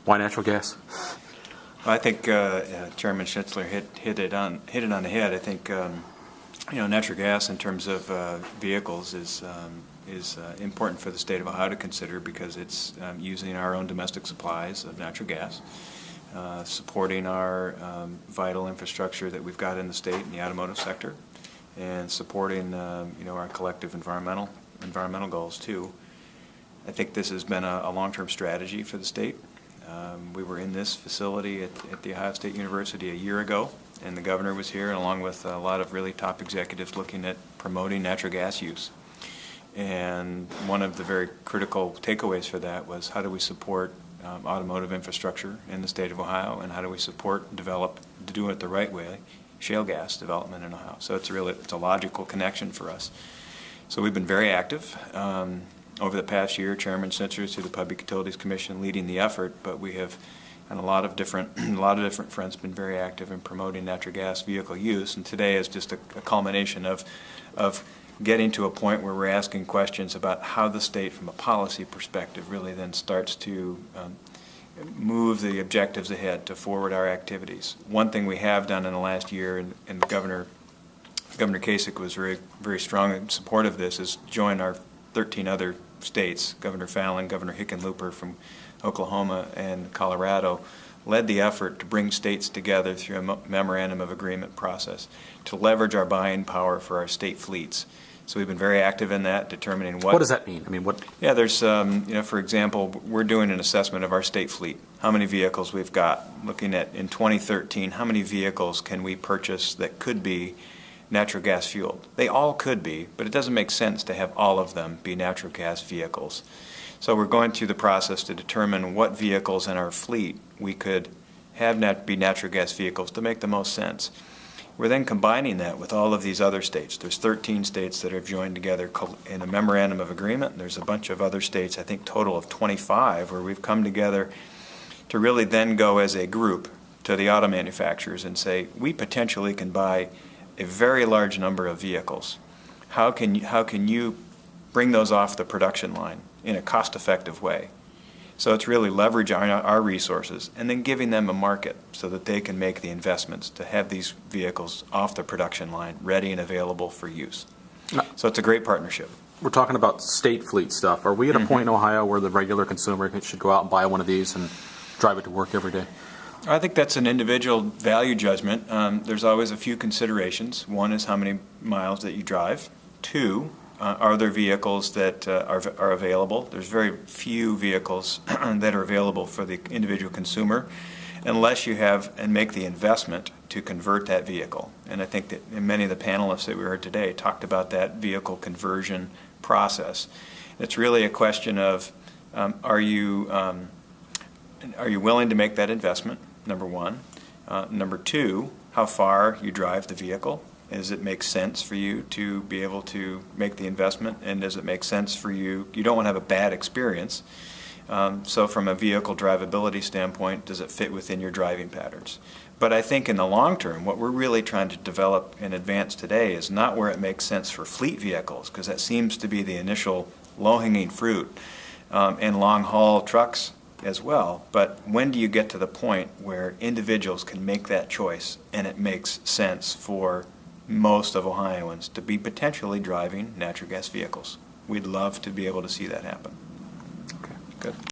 Why natural gas? Well, I think Chairman Schnitzler hit it on the head. I think natural gas in terms of vehicles is important for the state of Ohio to consider because it's using our own domestic supplies of natural gas, supporting our vital infrastructure that we've got in the state in the automotive sector, and supporting our collective environmental goals too. I think this has been a long-term strategy for the state. We were in this facility at The Ohio State University a year ago, and the governor was here along with a lot of really top executives looking at promoting natural gas use. And one of the very critical takeaways for that was how do we support automotive infrastructure in the state of Ohio, and how do we support, develop, to do it the right way, shale gas development in Ohio. So it's a logical connection for us. So we've been very active. Over the past year, Chairman Schnitzler through the Public Utilities Commission leading the effort, but we have on a lot of different fronts been very active in promoting natural gas vehicle use, and today is just a culmination of getting to a point where we're asking questions about how the state from a policy perspective really then starts to move the objectives ahead to forward our activities. One thing we have done in the last year, and Governor Kasich was very strong in support of this, is join our 13 other states. Governor Fallon, Governor Hickenlooper from Oklahoma and Colorado led the effort to bring states together through a memorandum of agreement process to leverage our buying power for our state fleets. So we've been very active in that, determining what. What does that mean? I mean, what? Yeah, there's, for example, we're doing an assessment of our state fleet, how many vehicles we've got, looking at in 2013, how many vehicles can we purchase that could be natural gas fueled. They all could be, but it doesn't make sense to have all of them be natural gas vehicles. So we're going through the process to determine what vehicles in our fleet we could have be natural gas vehicles to make the most sense. We're then combining that with all of these other states. There's 13 states that have joined together in a memorandum of agreement. There's a bunch of other states, I think total of 25, where we've come together to really then go as a group to the auto manufacturers and say, we potentially can buy a very large number of vehicles. How can you bring those off the production line in a cost-effective way? So it's really leveraging our resources and then giving them a market so that they can make the investments to have these vehicles off the production line ready and available for use. So it's a great partnership. We're talking about state fleet stuff. Are we at a point in Ohio where the regular consumer should go out and buy one of these and drive it to work every day? I think that's an individual value judgment. There's always a few considerations. One is how many miles that you drive. Two, are there vehicles that are available? There's very few vehicles that are available for the individual consumer unless you have and make the investment to convert that vehicle. And I think that many of the panelists that we heard today talked about that vehicle conversion process. It's really a question of are you willing to make that investment, number one. Number two, how far you drive the vehicle. Does it make sense for you to be able to make the investment? And does it make sense for you? You don't want to have a bad experience. So from a vehicle drivability standpoint, does it fit within your driving patterns? But I think in the long term, what we're really trying to develop and advance today is not where it makes sense for fleet vehicles, because that seems to be the initial low-hanging fruit, and long-haul trucks as well. But when do you get to the point where individuals can make that choice and it makes sense for most of Ohioans to be potentially driving natural gas vehicles? We'd love to be able to see that happen. Okay. Good.